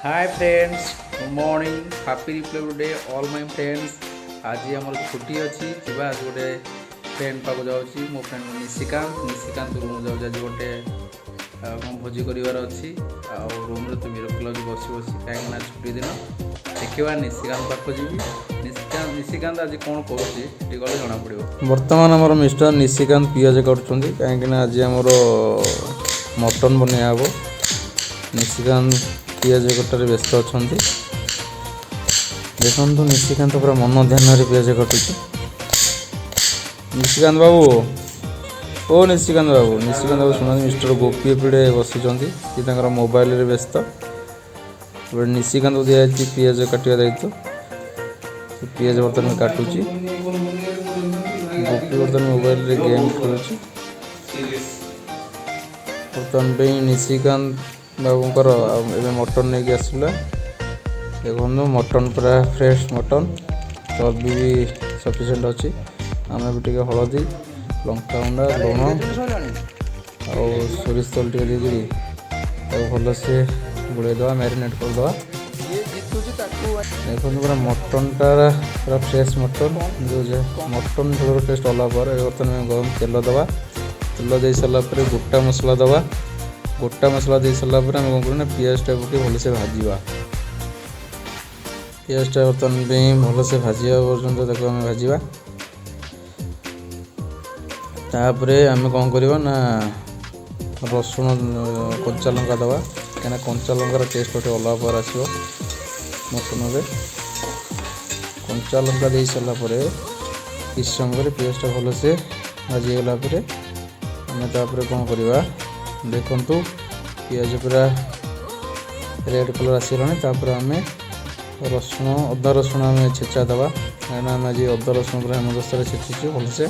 Hi friends, good morning, happy Republic day all my friends. आज आम छुट्टी अच्छी जी आज गोटे फ्रेंड पाक जाऊँगी मो फ्रेंड निशिकांत रूम जाऊँ आज गोटे भोजी करार अच्छी रूम तो विरक्त लगे बस बस कहीं छुट्टी दिन देखा निशिकांत पाख जी निशिकांत आज कौन करुँचे गले जना पड़ो। बर्तमान आमर मिस्टर निशिकांत पियाज करुँच कहीं आज आमर मटन बनया हे निशिकांत पियाज कटार व्यस्त अच्छा देखु निशिकांत पूरा मन ध्यान पियाज कटुच। निशिकांत बाबू ओ निशिकांत बाबू शुणा मिस्टर गोपी एपटे बसी मोबाइल व्यस्त निशिकांत को दिखाई पियाज काटिया दायित्व पियाज बर्तमान काटुची गोपी बर्तमान मोबाइल रे गेम खेलुची बर्तमान पे निशिकांत बाबूंकर एवं मटन नहीं आसला देखो मटन पूरा फ्रेश मटन चर्बी भी सफिसीयंट अच्छी आम भी हलदी लंका गुंडा लुण और सोरिष तेल टे भल से बुड़ेदवा मैरिनेट करदे देखो पूरा मटनटा पूरा फ्रेश मटन जो मटन झोल टेस्ट अलग पर बर्तमान गरम तेल दवा तेल दे सारापर गोटा मसला दे सारापर आम कौन करना पियाजटा पकड़ भलसे भाजवा पियाजटा बर्तमान भलसे भाजा पर्यटन आम भाजवा तापर आम कौन करवा ना रसुण कंचा लंका दवा कहीं कंचा लंकार टेस्ट गोटे अलग पर आसो मटन में कंचा लंका दे सारापर किस समय पियाजटा भलसे भाजीगला आम तापर कौन करवा देखु पियाज पूरा रेड कलर आसगला आम रसुण अदा रसुण आम छेचा दवा कहीं आम आज अदा रसुण पूरा हेमदस्ता छेचीचु भलसे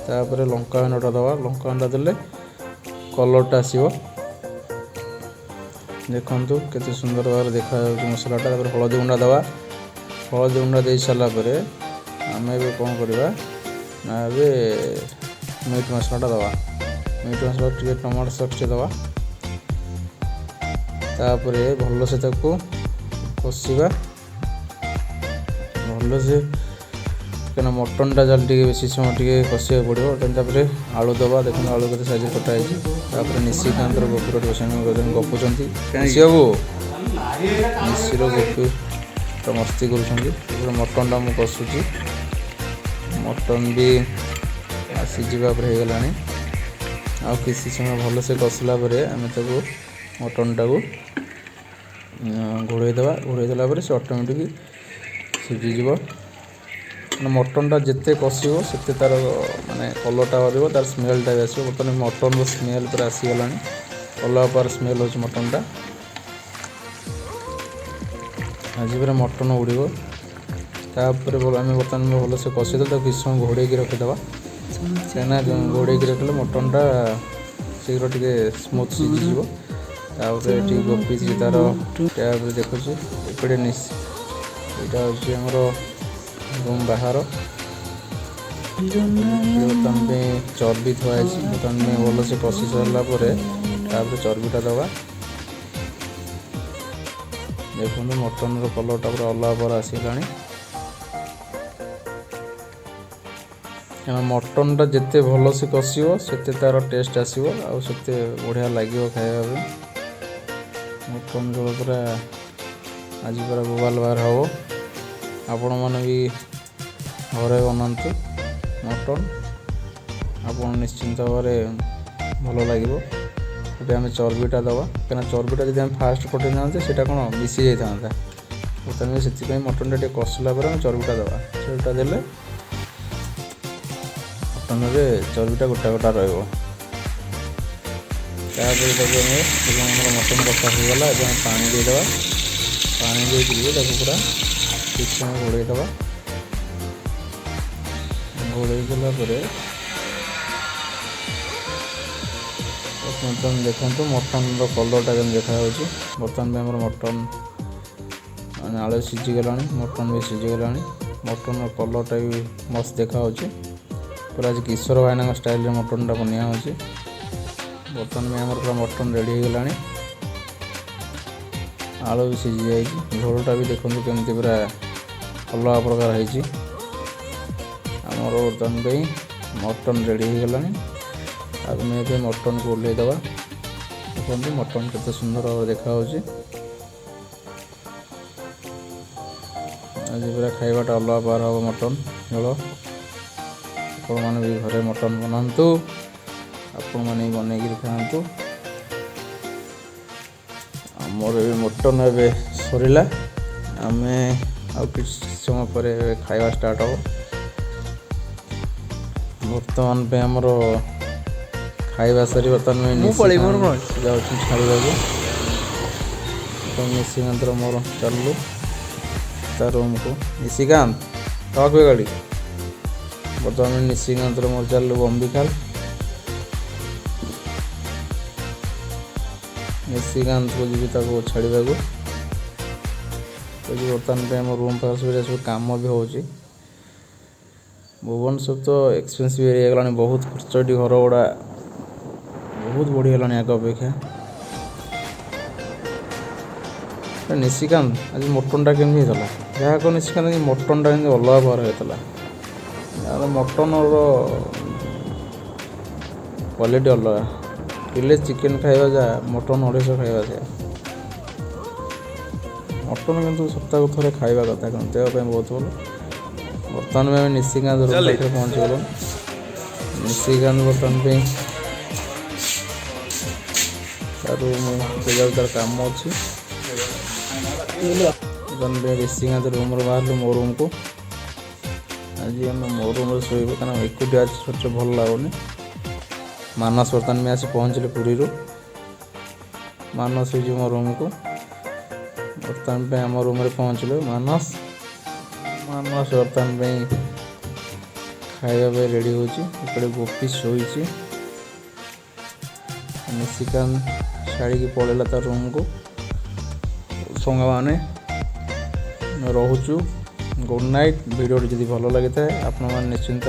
तापर लंका गुंडा दवा लंका गुंडा देले कलरटा आसो देखु केते सुंदर भाव देखा मसलाटा हलदी गुंडा दवा हलदी गुंडा दे सारापर आम ए कौन करवा ना मीट मसलाटा दवा मीट मसला टे टमाटो सस टे दवा तापर भल से कषा भल से कहीं मटनटा जल टे बेसी समय टे कषा पड़ो तापर आलू दवा देखो आलू के साइज कटाई निशिकांत गोपुर गपुंट बाबू निशिर गोपी तो मस्ती कर मटनटा मुझे कषुची मटन भी सीझा होगला आ किसी समय भल से कसला आम मटनटा को घोड़ेदेला से ऑटोमेटिक सीझीज मटनटा जिते कषिब से तार माने कलरटा बढ़ो तार स्मेलटा भी आसो बर्तमान मटन स्मेल पूरा आसीगला अलग पार स्मेल हो मटनटा आज पूरा मटन उड़ो तापर आम बर्तमान भल से कषिदे किस समय घोड़े रखीदे कहीं घोड़े रखिले मटनटा शीघ्र टे स्मूथ सीझीज ये गोपी तार टैब देखुँ एपटे यहाँ हूँ रूम बाहर बर्तमान चर्बी थुआई बर्तमान भल से कषि सारापर चर्बीटा दवा देखो मटन कलरटा पूरा अलग पर आसगला मटनटा जिते भल से कषिब से तार टेस्ट आसो आते बढ़िया लगे खाया मटन झोल पूरा आज पूरा बोबाल बाहर हम आपण मैंने भी घरे बनातु मटन आप निश्चिंत भाव भल लगे ये आम चर्बीटा दवा कहीं चर्बीटा जब आम फास्ट पटे ना कौन मिसी जाता बर्तमान से मटनटा टे कसला चर्बीटा दवा चर्बीटा देले मटन चर्बीटा गोटा गोटा रहा मटन कषा होगला पानी देदेवा पानी दे पूरा ठीक समय घोड़ेदेवा घोड़ेदेला बर्तमान देखो मटन कलरटा जमी देखा बर्तमान आम मटन आलू सीझीगला मटन भी सीझीगला मटन कलरटा भी मस्त देखा पूरा आज किशोर भाईना स्टाइल मटनटा बनिया हो बर्तमान में आम पूरा मटन रेडी होगला आलू भी सीझी जाए झोलटा भी देखो केमती पूरा अलग प्रकार है आमर बर्तमान पे मटन रेडी हो गलानी आगे ये मटन को ओल्लैदवा देखो मटन केते सुंदर भाव देखा आज पूरा खाइबाटा अलग बार हम मटन झोल आपण मैंने भी घरे मटन बनातु आपण मैंने बन खातु आमर भी मटन ए सरला आम कि समय पर खाଇବା स्टार्ट हो बर्तमान पे आमर खाଇବା सरी बर्तमान में जाऊँ छाड़ा तो निशिकांत मोर चलू ता रूम को निशिकांत टक गाड़ी बर्तमान में निशिकांत मोर चलू बम्बिखाल निशिकांत को जी छाड़ा को बर्तमान पे आम रूम पास सब कम भी हो भुवनेश्वर तो एक्सपेंसिव एरिया गलानी बहुत खर्चटी घर गुड़ा बहुत बढ़ीगलानी आग अपेक्षा निशिकांत आज मटनटा केमी होता जहाँ कह निशिकांत मटनटा अलग भाव होता मटन क्वालिटी अलग किले चिकेन खाଇବା जा मटन 250 खाଇବା से मटन किंतु सप्ताह को थे खाଇବା कथा देह बहुत भल बर्तमान में निशिकांत रूम पाखे पहुँच गल निशिकांत बर्तमान पे रूम तार कम अच्छी निशिकांत रूम बाहर मो रूम को आज आम मो रूम शोब क्या एकुटिया आज भल लगुनि मानस बर्तमान में आसी पहुँचले पुरी मानस हो मो रूम को बर्तमान पे आम रूम पहुँचल मानस मानस बर्तमान पे खाଇବା रेडी होपे गोपी शोई निशिकांत छाड़ी पलैला तार रूम को संग मैंने रोचु गुड नाइट वीडियो जब भल लगी था आपण मैंने निश्चिंत